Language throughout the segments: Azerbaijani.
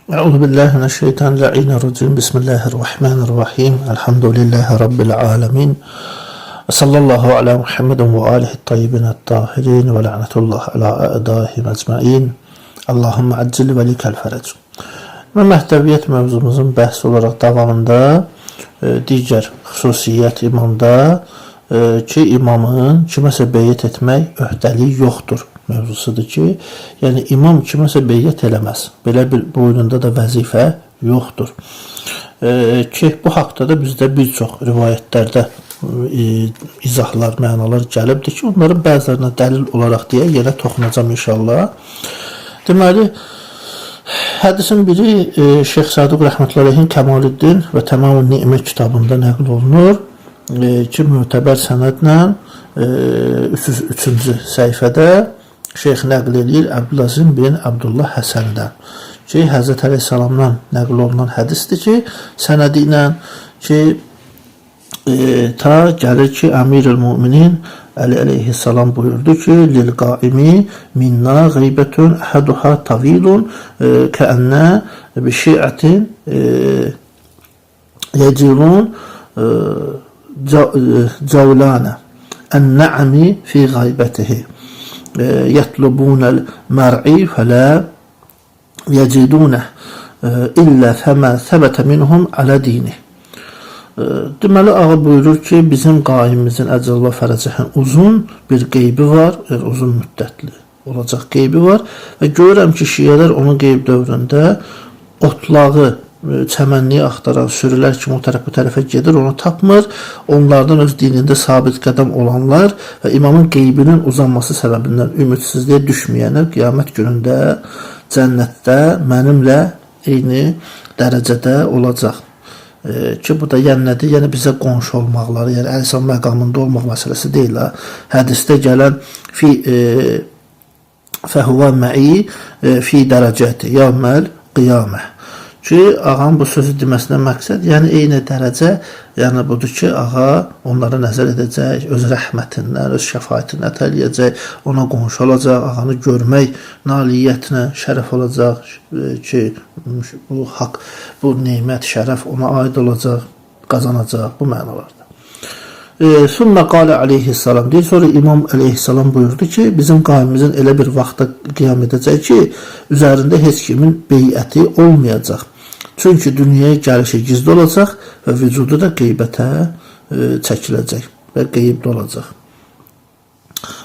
Euzu billahi mineşşeytanirracim. Bismillahirrahmanirrahim. Elhamdülillahi rabbil alamin. Sallallahu ala Muhammedin ve alihi tayyibin tahirin ve lanetullah ala a'daihim ecmaîn. Allahumme accil ve likal ferec. Və məhdəviyyət mövzumuzun bəhs olaraq davamında digər xüsusiyyət imamda ki, imamın kiməsə beyyət etmək öhdəliyi yoxdur mövzusudur ki, yəni imam kiməsə beyyət eləməz. Belə bir boynunda da vəzifə yoxdur. Ki, bu haqda da bizdə bir çox rivayətlərdə izahlar, mənalar gəlibdir ki, onların bəzilərinə dəlil olaraq deyə yenə toxunacam inşallah. Deməli, hədisin biri Şeyx Saduq Rəhmətullahi Kəmaluddin və Təmam-ı Ni'mə kitabında nəql olunur ki, mötəbər sənədlə 303-cü səhifədə Şeyx nəql edir Əbdülazim bin Abdullah Həsəndən ki, Həzrət Əleyhisselamdan nəql olunan hədisdir ki, sənədi ilə ki, ta gəlir ki, Əmir-ül-Müminin Əli əleyhissalam buyurdu ki, lil-qaimi minna qeybətun əhəduha tavilun kəənnə bişiətin yəcilun cavlanə ən-nə'mi fi qaybətihi yetlubunəl mər'i fələ yecidunəh illə fəmə səbətə minhum alə dini. Deməli, ağa buyurur ki, bizim qaimimizin əcəllə fərəcəhin uzun bir qeybi var, uzun müddətli olacaq qeybi var və görürəm ki, şiyələr onun qeyb dövründə otlağı, çəmənliyi axtaran sürülər kimi o tərəf bu tərəfə gedir, onu tapmır. Onlardan öz dinində sabit qədəm olanlar və imamın qeybinin uzanması səbəbindən ümidsizliyə düşməyənlər qiyamət günündə cənnətdə mənimlə eyni dərəcədə olacaq. Ki, bu da yəni nədir? Yəni bizə qonşu olmaqları, yəni Əleyhisselam məqamında olmaq məsələsi deyil. Hədisdə gələn fəhuvə mə'i fi dərəcəti yəməl qiyamə ki, ağam bu sözü deməsinə məqsəd, yəni eyni dərəcə, yəni budur ki, ağa onlara nəzər edəcək, öz rəhmətindən, öz şəfaətindən ətələyəcək, ona qonşu olacaq, ağanı görmək naliyyətinə şərəf olacaq ki, bu haqq, bu neymət, şərəf ona aid olacaq, qazanacaq, bu mənalarda. Sümmə qalə aleyhissalam deyir, sonra İmam aleyhissalam buyurdu ki, bizim qaimimizin elə bir vaxtda qiyam edəcək ki, üzərində heç kimin beyəti olmayacaq. Çünki dünyaya gəlişi gizli olacaq və vücudu da qeybətə çəkiləcək və qeybdə olacaq.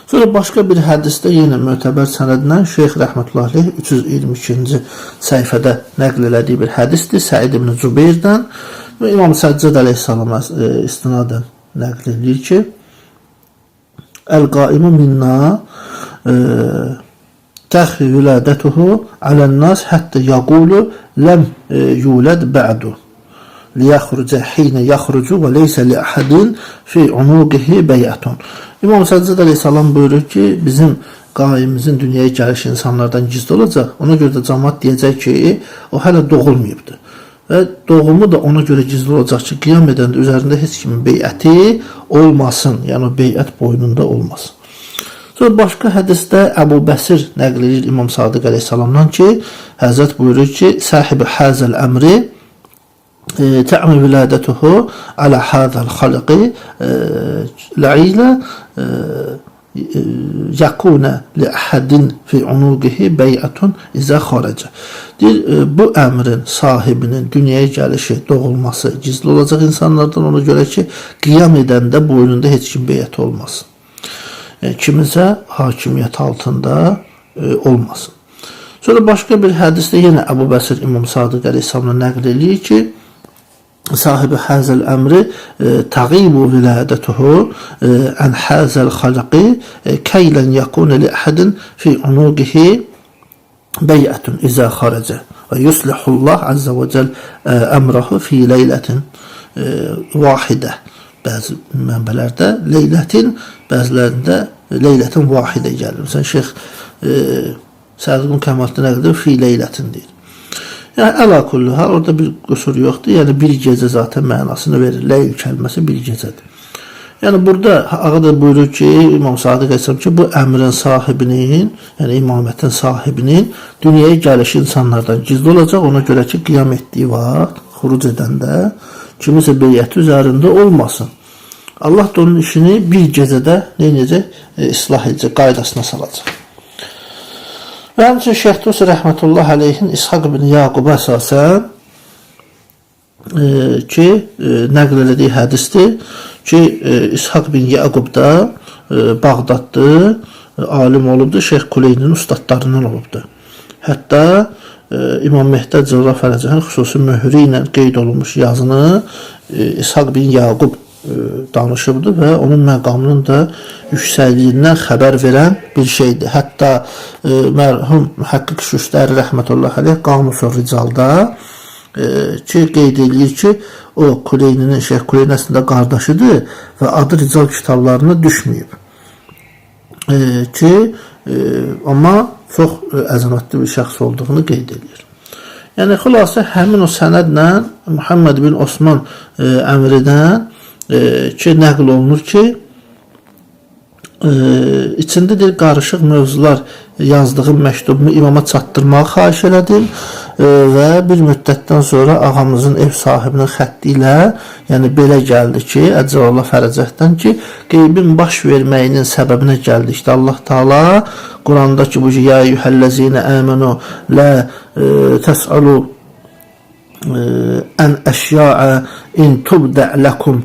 Sonra başqa bir hədisdə yenə mötəbər sənədlə Şeyx Rəhmətullahi 322-ci səhifədə nəql elədiyi bir hədisdir Səid ibn Cübeyrdən və İmam Səccad əleyhissalama istinadən nəql edir ki, Əl-qaimu minna təxri vülədətuhu alən-nas həttə yəqulu ləm yulad ba'du liyəxrucə hinə yəxrucu və leysə li əhədin fi unuqihi bəyətun. İmam Səccad əleyhissalam buyurur ki, bizim qaimimizin dünyaya gəliş insanlardan gizli olacaq. Ona görə də cəmaət deyəcək ki, o hələ doğulmayıbdır. Və doğumu da ona görə gizli olacaq ki, qiyam edəndə üzərində heç kimin beyəti olmasın, yəni o beyət boynunda olmasın. Sonra başqa hədisdə Əbu Bəsir nəql edir İmam Sadiq əleyhissalamdan ki, Həzrət buyurur ki, sahibi həzəl əmri tə'mi vilədətuhu alə həzəl xalqi lə'ilə yəkunə li əhədin fi unuqihi beyətun izə xarəcə. Deyir, bu əmrin sahibinin dünyaya gəlişi, doğulması gizli olacaq insanlardan, ona görə ki, qiyam edəndə boynunda heç kim beyəti olmasın. Kiminsə hakimiyyət altında olmasın. Sonra başqa bir hədisdə yenə Əbu Bəsir İmam Sadiq əleyhissalamla nəql edir ki, sahibi həzəl əmri təğibu vilədətuhu ən həzəl xalqi kəylən yəkunə li əhədin fi unuqihi beyətun izə xarəcə və yuslihullah əzzə və cəl əmrəhu fi leylətin vahidə. Bəzi mənbələrdə leylətin, bəzilərində leylətin vahidə gəlir. Məsələn, Şeyx Səduqun Kəmaluddin nəql edir, fi leylətin deyir. Yəni, əla kullu hal, orada bir qüsur yoxdur. Yəni, bir gecə zaten mənasını verir. Leyl kəlməsi bir gecədir. Yəni burada ağada buyurur ki, İmam Sadiq Əleyhisselam ki, bu əmrin sahibinin, yəni imamətin sahibinin dünyaya gəlişi insanlardan gizli olacaq. Ona görə ki, qiyam etdiyi vaxt, xuruc edəndə kimisə beyyəti üzərində olmasın. Allah da onun işini bir gecədə neyəcək? İslah edəcək, qaydasına salacaq. Və həmçinin Şeyx Tusi rəhmətullah aleyhin İshaq ibn Yaquba əsasən ki, nəql elədiyi hədisdir ki, İshaq bin Yaqub da Bağdaddır, alim olubdur, Şeyx Kuleynin ustadlarından olubdur. Hətta İmam Mehdi Cəlal Fərəcəhin xüsusi möhrü ilə qeyd olunmuş yazını İshaq bin Yaqub danışıbdır və onun məqamının da yüksəkliyindən xəbər verən bir şeydir. Hətta mərhum Mühəqqiq Şüştəri rəhmətullah aleyh Qamus-ur Ricalda ki, qeyd edir ki, o Kuleyninin, Şeyx Kuleyn əslində qardaşıdır və adı Rical kitablarına düşməyib. Amma çox əzəmətli bir şəxs olduğunu qeyd edir. Yəni, xülasə həmin o sənədlə Muhammed bin Osman əmridən ki, nəql olunur ki, içində qarışıq mövzular yazdığım məktubumu imama çatdırmağı xahiş elədim və bir müddətdən sonra ağamızın ev sahibinin xətti ilə, yəni belə gəldi ki, Əcəlallah Fərəcəhdən ki, qeybin baş verməyinin səbəbinə gəldi. İşte Allah Taala Quranda ki, bu ya eyyuhəllezine əmenu la təs'alu ən əşya'a in tubdə' ləkum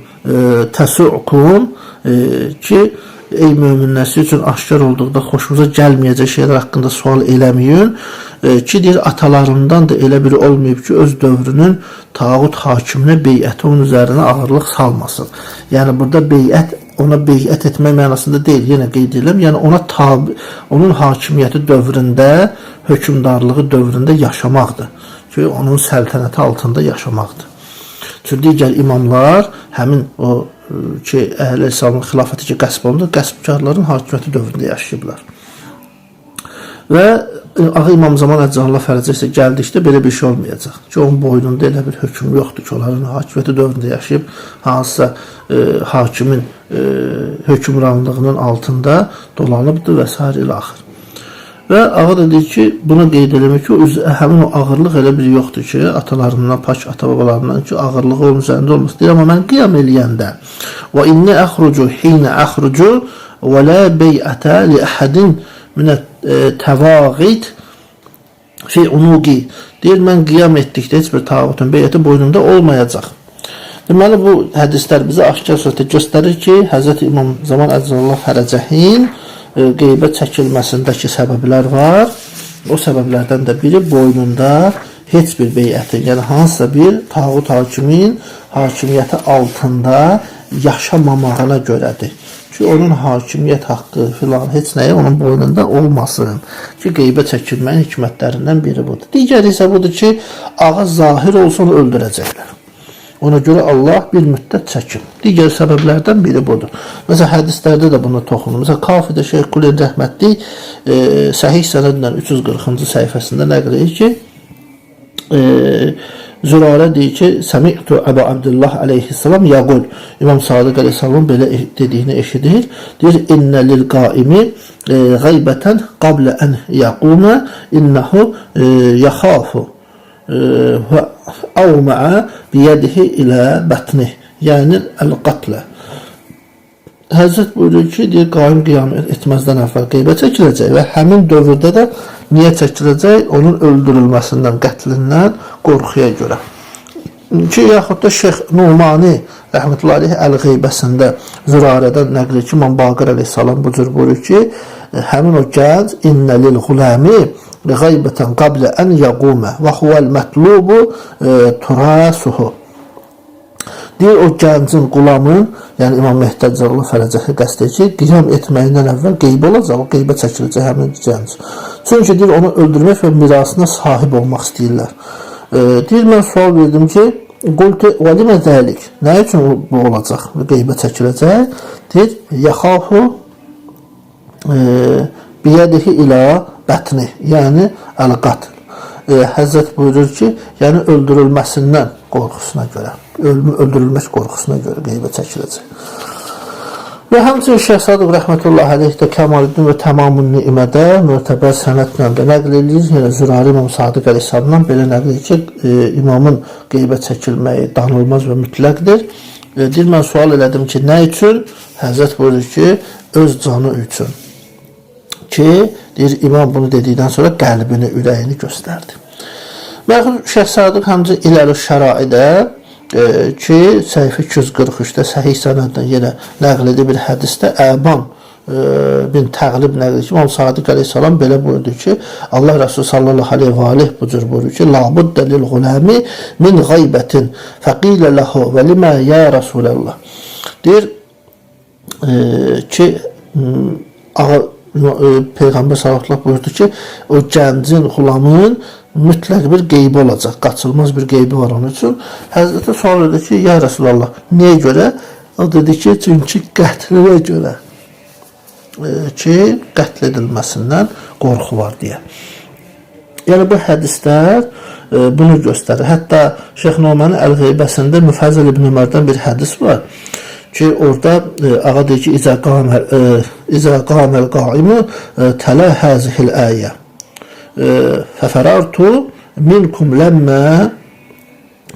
təsu'kum ki, ey möminlər, siz üçün aşkar olduqda xoşunuza gəlməyəcək şeylər haqqında sual eləməyin ki, deyir, atalarından da elə biri olmayıb ki, öz dövrünün tağut hakiminə beyəti onun üzərinə ağırlıq salmasın. Yəni, burada beyət, ona beyət etmək mənasında deyil, yenə qeyd edirəm, yəni ona tabi, onun hakimiyyəti dövründə, hökümdarlığı dövründə yaşamaqdır ki, onun səltənəti altında yaşamaqdır. Çünki digər imamlar həmin o ki, Əhl-i İslamın xilafəti ki, qəsb olundu, qəsbkarların hakimiyyəti dövründə yaşayıblar. Və Ağa İmam Zaman Əcəlallah Fərəcə isə gəldikdə belə bir şey olmayacaq. Ki, onun boynunda elə bir hökm yoxdur ki, onların hakimiyyəti dövründə yaşayıb, hansısa hakimin hökmranlığının altında dolanıbdır və s. ilə axır. Və ağa da deyir ki, buna qeyd eləmək ki, həmin o ağırlıq elə bir yoxdur ki, atalarından, pak ata-babalarından ki, ağırlığı onun üzərində olması deyir. Amma mən qiyam eləyəndə və inni əxrucu hinə əxrucu və lə beyətə li əhədin minə təvağid fi unuqi deyir, mən qiyam etdikdə heç bir tağutun beyəti boynumda olmayacaq. Deməli, bu hədislər bizə aşkar surətdə göstərir ki, Həzrət İmam Zaman Əcəlallah Fərəcəhin qeybə çəkilməsindəki səbəblər var. O səbəblərdən də biri boynunda heç bir beyətin, yəni hansısa bir tağut hakimin hakimiyyəti altında yaşamamağına görədir. Ki, onun hakimiyyət haqqı filan heç nəyə onun boynunda olmasın. Ki, qeybə çəkilməyin hikmətlərindən biri budur. Digər isə budur ki, ağa zahir olsa onu öldürəcəklər. Ona görə Allah bir müddət çəkir. Digər səbəblərdən biri budur. Məsələn, hədislərdə də buna toxunur. Məsələn, Kafidə Şeyx Kuleyn rəhmətli səhih sənədlə 340-cı səhifəsində nəql edir ki, Zürarə deyir ki, Səmi'tu Əbu Abdullah aleyhissalam yaqul. İmam Sadiq aleyhissalam belə dediyini eşidir. Deyir, innə lil qaimi qaybətən qablə ən yaqumə innəhu yaxafu və avməə biyədihi ilə bətnih, yəni əl-qatlə. Həzrət buyurur ki, deyir, qaim qiyam etməzdən əvvəl qeybə çəkiləcək və həmin dövrdə də niyə çəkiləcək? Onun öldürülməsindən, qətlindən qorxuya görə. Ki, yaxud da Şeyx Numani rəhmətullah aleyh Əl-Qeybəsində Zürarədən nəqli ki, İmam Baqir aleyhissalam bu cür buyurur ki, həmin o gənc innə lil xuləmi qaybətən qablə ən yaqumə və huvəl mətlubu turasuhu. Deyir, o gəncin, qulamın, yəni İmam Mehdi Cəlal Fərəcəhi qəsd edir ki, qiyam etməyindən əvvəl qeybə olacaq, o qeybə çəkiləcək həmin gənc. Çünki deyir, onu öldürmək və mirasına sahib olmaq istəyirlər. Deyir, mən sual verdim ki, qultu və limə zəlik, nə üçün bu olacaq, qeybə çəkiləcək? Deyir, yaxafu biyədihi ilə bətni, yəni əl-qatl. Həzrət buyurur ki, yəni öldürülməsindən qorxusuna görə, öldürülmək qorxusuna görə qeybə çəkiləcək. Və həmçinin Şeyx Sadıq rəhmətullahi aleyh də Kəmaluddin və Təmamun Ni'mədə mötəbər sənədlə də nəql edir. Yəni Zürari İmam Sadıq əleyhissalamdan belə nəql edir ki, imamın qeybət çəkilməyi danılmaz və mütləqdir. Deyir, mən sual elədim ki, nə üçün? Həzrət buyurur ki, öz canı üçün. Ki, deyir, imam bunu dedikdən sonra qəlbini, ürəyini göstərdi. Mərhum Şeyx Sadıq həmcə iləri şəraidə ki, səhifə 243-də səhih sənəddən yenə nəql edir bir hədisdə Əban bin Təğlib nəql edir ki, İmam Sadiq əleyhissalam belə buyurdu ki, Allah Resulü sallallahu aleyhi və aleyh bu cür buyurur ki, la buddə lil gulami min qaybətin fəqilə ləhu və limə ya Rasulallah. Deyir ki, Peyğəmbər sallallahu buyurdu ki, o gəncin, xulamın mütləq bir qeybi olacaq, qaçılmaz bir qeybi var onun üçün. Həzrətə sual edir ki, ya Rasulallah, niyə görə? O dedi ki, çünki qətlinə görə ki, qətl edilməsindən qorxu var deyə. Yəni bu hədislər bunu göstərir. Hətta Şeyx Numan Əl-Qeybəsində Müfəzzəl ibn Ömərdən bir hədis var ki, orada ağa deyir ki, İzə qamel qaimu tələ həzihil əyə fəfərartu minkum ləmmə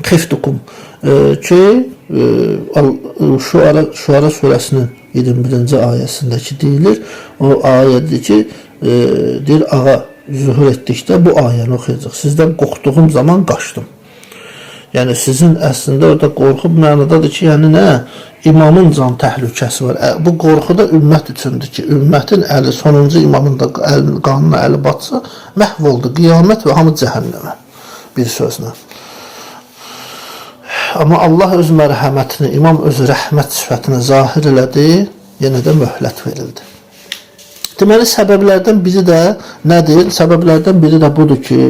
xiftukum ki, Şuara surəsinin 21-ci ayəsindəki deyilir. O ayədir ki, deyir, ağa zühur etdikdə bu ayəni oxuyacaq. Sizdən qorxduğum zaman qaçdım. Yəni sizin əslində orada qorxu mənadadır ki, yəni nə? İmamın can təhlükəsi var. Bu qorxu da ümmət üçündür ki, ümmətin əli, sonuncu imamın da qanına əli batsa, məhv oldu. Qiyamət və hamı cəhənnəmə. Bir sözlə. Amma Allah öz mərhəmətini, imam öz rəhmət sifətini zahir elədi, yenə də möhlət verildi. Deməli, səbəblərdən biri də nədir? Səbəblərdən biri də budur ki,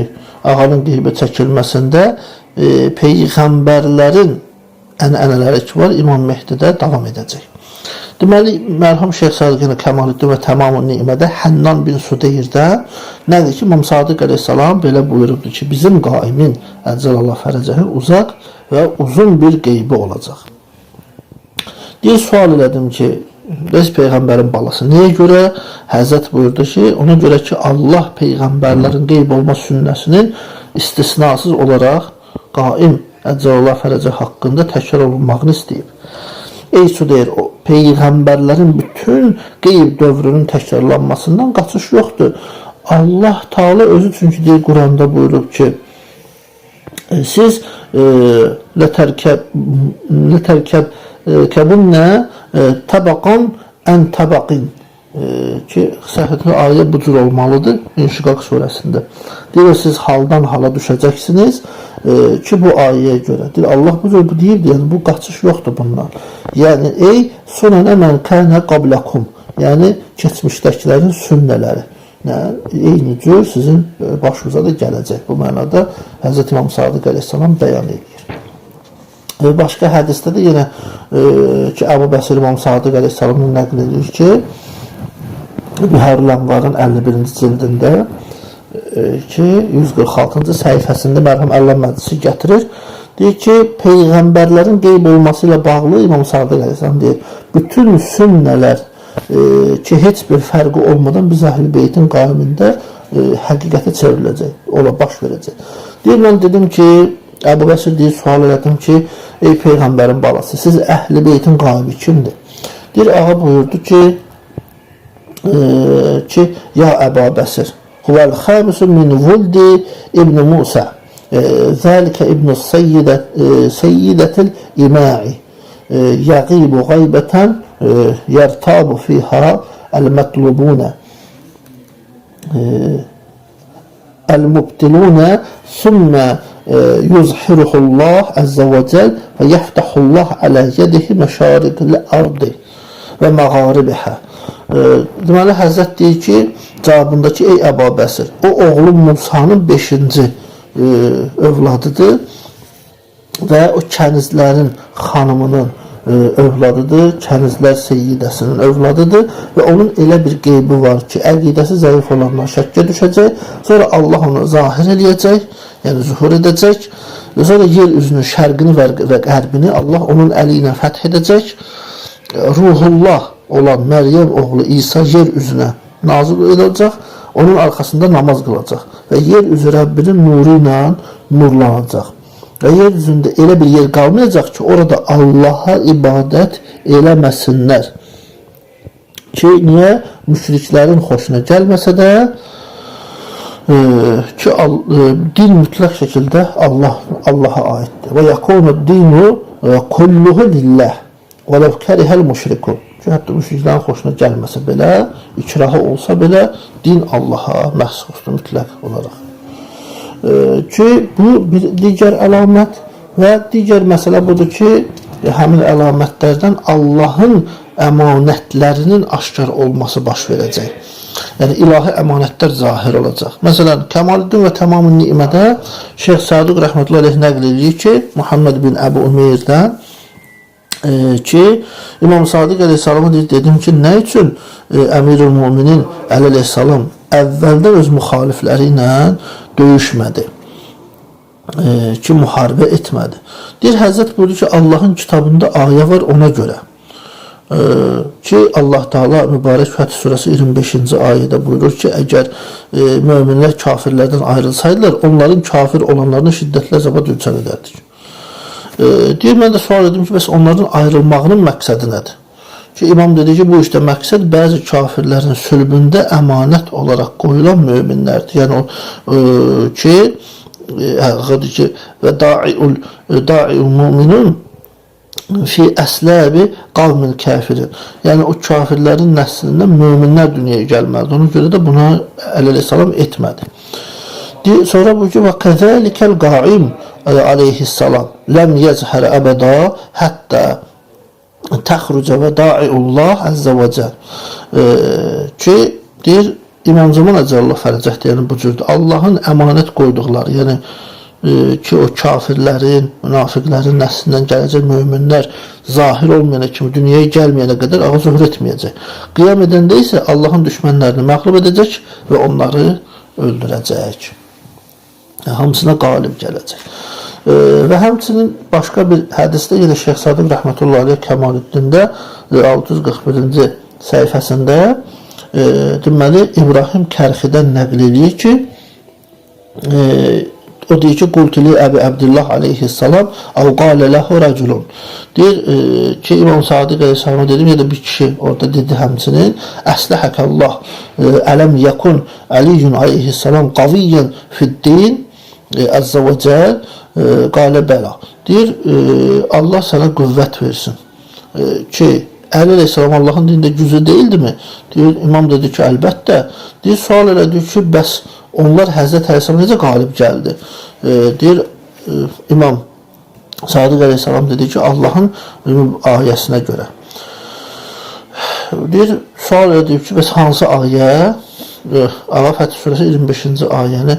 ağanın qeybə çəkilməsində Peyğəmbərlərin ənənələri ki var, İmam Mehdidə davam edəcək. Deməli, mərhum Şeyx Sadıq Kəmaluddin və Təmamun Ni'mədə Hənnan bin Sudeyr də nədir ki, İmam Sadıq əleyhissalam belə buyurubdur ki, bizim qaimin Əcəlallah fərəcəhi uzaq və uzun bir qeybi olacaq. Deyə sual elədim ki, biz Peyğəmbərin balası. Niyə görə? Həzrət buyurdu ki, ona görə ki, Allah Peyğəmbərlərin qeyb olma sünnəsinin istisnasız olaraq qaim Əcəlallah fərəcə haqqında təkrar olunmağını istəyib. Ey Sudeyr, o Peyğəmbərlərin bütün qeyb dövrünün təkrarlanmasından qaçış yoxdur. Allah Teala özü çünki deyir Quranda buyurub ki, siz lətərkəbunnə təbəqan ən təbəqin ki, səhvətli ayə bu cür olmalıdır İnşiqaq surəsində. Deyir, siz haldan hala düşəcəksiniz ki, bu ayəyə görə. Deyir, Allah bu cür deyib, yəni bu qaçış yoxdur bundan. Yəni, ey sunənə mən kənə qabləkum, yəni keçmişdəkilərin sünnələri. Eyni cür sizin başınıza da gələcək. Bu mənada Hz. İmam Sadiq əleyhissalam bəyan edir. Başqa hədisdə də yenə ki, Əbu Bəsir İmam Sadiq əleyhissalamın nəql edir ki, Bihar-ül Ənvarın 51-ci cildində ki, 146-cı səhifəsində mərhum Allah məclisi gətirir. Deyir ki, Peyğəmbərlərin qeyb olması ilə bağlı İmam Sadiq əleyhissalam deyir, bütün sünnələr ki, heç bir fərqi olmadan biz Əhl-i Beytin qaimində həqiqətə çevriləcək, ola baş verəcək. Deyir, mən dedim ki, Əbu Bəsir deyir, sual elədim ki, ey Peyğəmbərin balası, siz Əhl-i Beytin qaimi kimdir? Deyir, ağa buyurdu ki, ya Əbu Bəsir, huvəl xəmisu min vuldi İbn Musa, zəlikə İbn Seyyidətil İma'i, yəqibu qaybətən, yertabu fiha el-mətlubunə, el-mubtilunə, sümmə yuzhirullah əzzə və cəl və yəftəhullah alə yədihi məşariqil ardı və məğaribihə. Deməli, Həzrət deyir ki, cavabındakı ey Əbu Bəsir, o oğlu Musanın 5-ci övladıdır və o kənizlərin xanımının övladıdır, kənizlər seyyidəsinin övladıdır və onun elə bir qeybi var ki, əqidəsi zəif olanlar şəkkə düşəcək, sonra Allah onu zahir eləyəcək, yəni zuhur edəcək və sonra yer üzünün şərqini və qərbini Allah onun əli ilə fəth edəcək. Ruhullah olan Məryəm oğlu İsa yer üzünə nazil olacaq, onun arxasında namaz qılacaq və yer üzü Rəbbinin nuru ilə nurlanacaq. Və yer üzündə elə bir yer qalmayacaq ki, orada Allaha ibadət eləməsinlər. Ki, niyə? Müşriklərin xoşuna gəlməsə də, ki, din mütləq şəkildə Allaha aiddir. Və yakunu dinu kulluhu lillah və ləv kərihəl müşrikun. Ki, hətta müşriklərin xoşuna gəlməsə belə, ikrahı olsa belə, din Allaha məxsusdur mütləq olaraq. Ki, bu bir digər əlamət və digər məsələ budur ki, həmin əlamətlərdən Allahın əmanətlərinin aşkar olması baş verəcək. Yəni, ilahi əmanətlər zahir olacaq. Məsələn, Kəmaluddin və Tamam-ı Ni'mədə Şeyx Saduq rəhmətullahi aleyh nəql edir ki, Muhammed bin Əbu Umeyrdən ki, İmam Sadiq aleyhissalama dedim ki, nə üçün Əmirül Müminin Əli aleyhissalam əvvəldən öz müxalifləri ilə döyüşmədi ki, müharibə etmədi. Deyir, Həzrət buyurdu ki, Allahın kitabında ayə var ona görə. Ki, Allah Teala mübarək Fəth surəsi 25-ci ayədə buyurur ki, əgər möminlər kafirlərdən ayrılsaydılar, onların kafir olanlarını şiddətli əzaba düçar edərdik. Deyir, mən də sual edim ki, bəs onların ayrılmağının məqsədi nədir? Ki, imam dedi ki, bu işdə məqsəd bəzi kafirlərin sülbündə əmanət olaraq qoyulan möminlərdir. Yəni, ki, və da'i'ul müminun fi əsləbi qavmin kafirin. Yəni, o kafirlərin nəslindən möminlər dünyaya gəlməlidir. Ona görə də buna əleyhissalam etmədi. Sonra bu ki, və kəzəlikəl qa'im aleyhissalam ləm yəzhərə əbəda həttə təxrucə və da'iullah əzzə və cəl. Ki, deyir, İmam Zaman Əcəllah fərəcəkdir, yəni bu cürdür. Allahın əmanət qoyduqları, yəni ki, o kafirlərin, münafiqlərin nəslindən gələcək möminlər zahir olmayana kimi, dünyaya gəlməyənə qədər ağa zöhr etməyəcək. Qiyam edəndə isə Allahın düşmənlərini məğlub edəcək və onları öldürəcək. Hamısına qalib gələcək. Və həmçinin başqa bir hədisdə yenə Şeyx Sadık rəhmətullahi aleyh Kəmaluddində 641-ci səhifəsində deməli, İbrahim Kərxidən nəql edir ki, o deyir ki, qultili Əbi Əbdillah aleyhissalam əv qalə ləhu rəculun. Deyir ki, İmam Sadiq aleyhissalama dedim, ya da bir kişi orada dedi həmçinin, əsləhəkəllah ələm yəkun Əliyyun aleyhissalam qaviyyən fiddin əzzə və cəl qalə bəla. Deyir, Allah sənə qüvvət versin. Ki, Əli aleyhissalam Allahın dində gücü deyildi mi? Deyir, imam dedi ki, əlbəttə. Deyir, sual elədir ki, bəs onlar Həzrət Əleyhissalam necə qalib gəldi? Deyir, İmam Sadiq Əleyhissalam dedi ki, Allahın ayəsinə görə. Deyir, sual elədir ki, bəs hansı ayə? Ağa Fəth surəsi 25-ci ayəni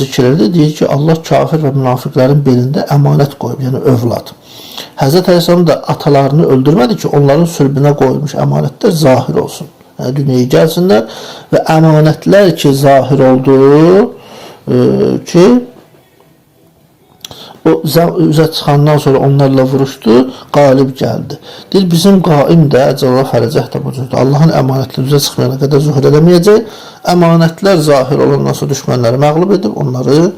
zikr edir. Deyir ki, Allah kafir və münafiqlərin belində əmanət qoyub, yəni övlad. Həzrət Əleyhissalam da atalarını öldürmədi ki, onların sülbünə qoyulmuş əmanətlər zahir olsun. Yəni, dünyaya gəlsinlər və əmanətlər ki, zahir oldu ki, o üzə çıxandan sonra onlarla vuruşdu, qalib gəldi. Deyir, bizim qaim də, Cəlal Fərəcəh də bu cürdür. Allahın əmanətləri üzə çıxmayana qədər zühr eləməyəcək. Əmanətlər zahir olandan sonra düşmənləri məğlub edib, onları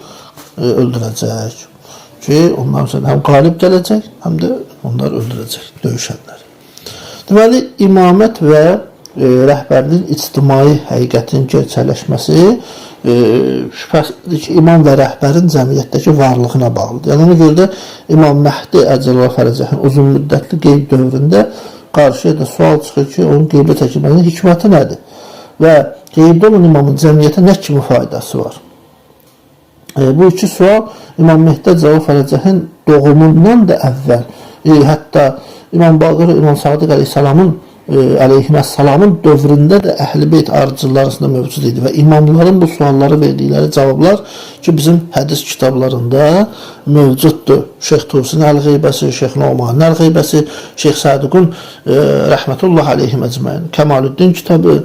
öldürəcək. Ki, onlar həm qalib gələcək, həm də onlar öldürəcək, döyüşənlər. Deməli, imamət və rəhbərliyin ictimai həqiqətin gerçəkləşməsi şübhəsidir ki, imam və rəhbərin cəmiyyətdəki varlığına bağlıdır. Yəni, ona görə də İmam Məhdi Əcəllah Fərəcəhin uzun müddətli qeyb dövründə qarşıya da sual çıxır ki, onun qeybə çəkilməsinin hikməti nədir? Və qeybdə olan imamın cəmiyyətə nə kimi faydası var? Bu iki sual İmam Mehdi Əcəllah Fərəcəhin doğumundan da əvvəl, hətta İmam Baqir, İmam Sadiq Aleyhisselamın Əleyhisselamın dövründə də Əhl-i Beyt arıcılar arasında mövcud idi və imamların bu sualları verdikləri cavablar ki, bizim hədis kitablarında mövcuddur. Şeyx Tusin Əl-Qeybəsi, Şeyx Numan Əl-Qeybəsi, Şeyx Sadıqun rəhmətullah aleyhim əcməin, Kəmaluddin kitabı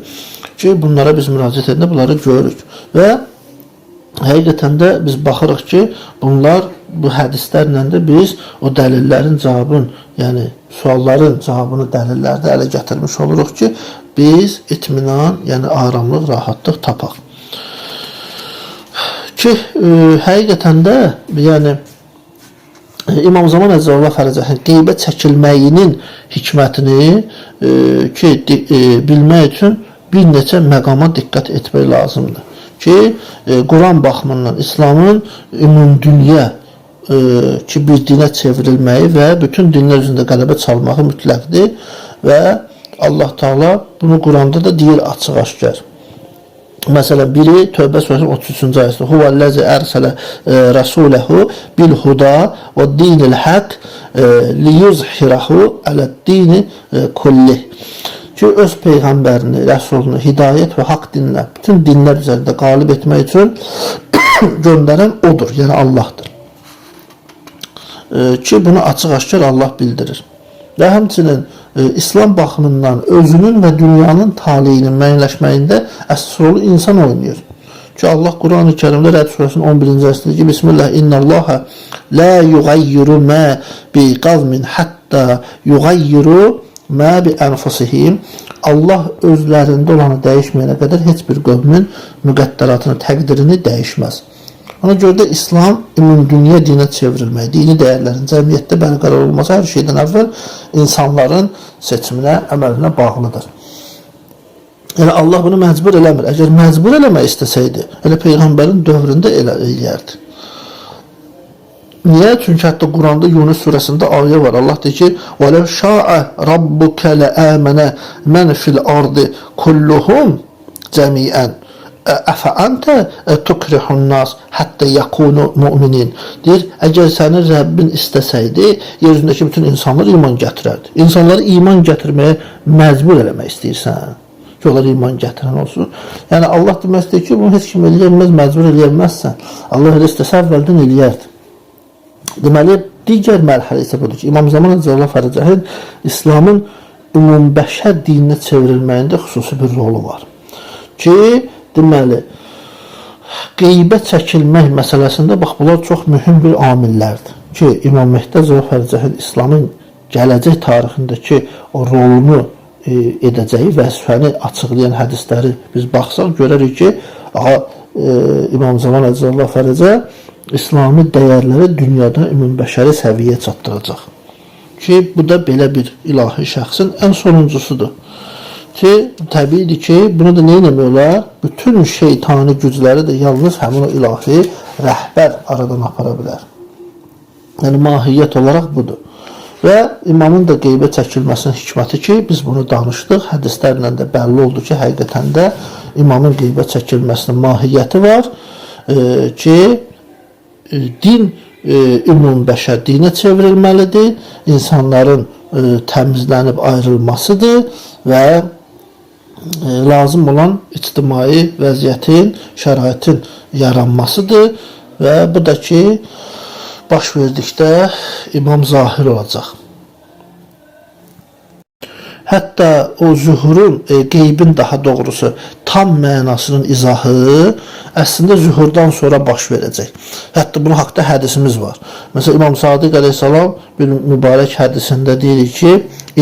ki, bunlara biz müraciət edəndə bunları görürük. Və Həqiqətən də biz baxırıq ki, bunlar bu hədislərlə də biz o dəlillərin cavabını, yəni sualların cavabını dəlillərdə ələ gətirmiş oluruq ki, biz itminan, yəni aramlıq, rahatlıq tapaq. Ki, həqiqətən də, yəni İmam Zaman Əzzəllah Fərəcəhin qeybə çəkilməyinin hikmətini bilmək üçün bir neçə məqama diqqət etmək lazımdır. Ki, Quran baxımından İslamın ümumdünya ki, bir dinə çevrilməyi və bütün dinlər üzrəndə qələbə çalmağı mütləqdir və Allah Teala bunu Quranda da deyir açıq-aşkar. Məsələn, biri Tövbə surəsinin 33-cü ayəsində Huvəl-ləzi ərsələ rəsuləhu bil-huda və dinil haqq liyuzhirahu aləd-dini kullih. Ki, öz peyğəmbərini, rəsulunu hidayət və haqq dinlə bütün dinlər üzərində qalib etmək üçün göndərən odur, yəni Allahdır. Ki, bunu açıq-aşkar Allah bildirir. Və həmçinin İslam baxımından özünün və dünyanın taleyinin müəyyənləşməyində əsas rolu insan oynayır. Ki, Allah Quran-ı Kərimdə Rəd surəsinin 11-ci ayəsində ki, Bismillah, İnnəllaha la yugayyiru mə bi qavmin hatta yugayyiru mə bi ənfusihim. Allah özlərində olanı dəyişməyənə qədər heç bir qövmin müqəddəratını, təqdirini dəyişməz. Ona görə də İslam ümumdünya dinə çevrilmək, dini dəyərlərin cəmiyyətdə bərqərar olması hər şeydən əvvəl insanların seçiminə, əməlinə bağlıdır. Yəni Allah bunu məcbur eləmir. Əgər məcbur eləmək istəsəydi, elə Peyğəmbərin dövründə eləyərdi. Niyə? Çünki hətta Quranda Yunus surəsində ayə var. Allah deyir ki, وَلَوْ شَاءَ رَبُّكَ لَآمَنَ مَنْ فِي الْأَرْضِ كُلُّهُمْ جَمِيعًا Əfəəntə tukrihun nas hətta yakunu mu'minin. Deyir, əgər sənin Rəbbin istəsəydi, yer üzündəki bütün insanlar iman gətirərdi. İnsanları iman gətirməyə məcbur eləmək istəyirsən ki, onlar iman gətirən olsun. Yəni Allah demək istəyir ki, bunu heç kim eləyəməz, məcbur eləyəməzsən. Allah elə istəsə əvvəldən eləyərdi. Deməli, digər mərhələ isə budur ki, İmam Zaman Əzzəllah Fərəcəhin İslamın ümumbəşər dininə çevrilməyində xüsusi bir rolu var. Ki, deməli, qeybə çəkilmək məsələsində bax, bunlar çox mühüm bir amillərdir. Ki, İmam Mehdi Əzzəllah Fərəcəhin İslamın gələcək tarixindəki o rolunu edəcəyi vəzifəni açıqlayan hədisləri biz baxsaq, görərik ki, İmam Zaman Əzzəllah Fərəcə İslami dəyərləri dünyada ümumbəşəri səviyyə çatdıracaq. Ki, bu da belə bir ilahi şəxsin ən sonuncusudur. Ki, təbiidir ki, bunu da nə eləmək olar? Bütün şeytani gücləri də yalnız həmin o ilahi rəhbər aradan apara bilər. Yəni, mahiyyət olaraq budur. Və imamın da qeybə çəkilməsinin hikməti ki, biz bunu danışdıq, hədislərlə də bəlli oldu ki, həqiqətən də imamın qeybə çəkilməsinin mahiyyəti var ki, din ümumbəşər dinə çevrilməlidir, insanların təmizlənib ayrılmasıdır və lazım olan ictimai vəziyyətin, şəraitin yaranmasıdır və bu da ki, baş verdikdə imam zahir olacaq. Hətta o zühurun, qeybin daha doğrusu tam mənasının izahı əslində zühurdan sonra baş verəcək. Hətta bunun haqda hədisimiz var. Məsələn, İmam Sadiq əleyhissalam bir mübarək hədisində deyir ki,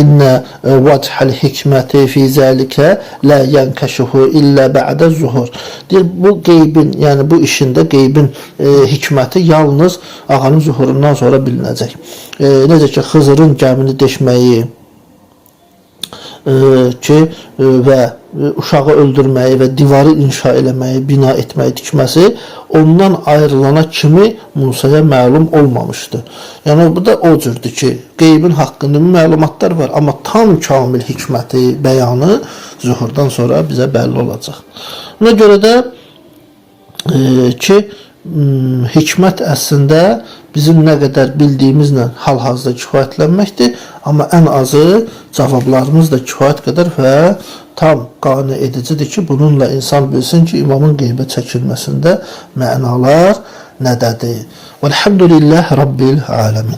İnnə vəchəl hikməti fi zəlikə lə yənkəşuhu illə bə'də zuhur. Deyir, bu qeybin, yəni bu işində qeybin hikməti yalnız ağanın zuhurundan sonra bilinəcək. Necə ki, Xızırın gəmini deşməyi və uşağı öldürməyi və divarı inşa eləməyi, bina etməyi, tikməsi ondan ayrılana kimi Musaya məlum olmamışdı. Yəni, bu da o cürdür ki, qeybin haqqında məlumatlar var, amma tam kamil hikməti, bəyanı zuhurdan sonra bizə bəlli olacaq. Buna görə də ki, hikmət əslində bizim nə qədər bildiyimizlə hal-hazırda kifayətlənməkdir, amma ən azı cavablarımız da kifayət qədər və tam qane edicidir ki, bununla insan bilsin ki, imamın qeybə çəkilməsində mənalar nədədir. Vəlhamdülillah Rabbil aləmin.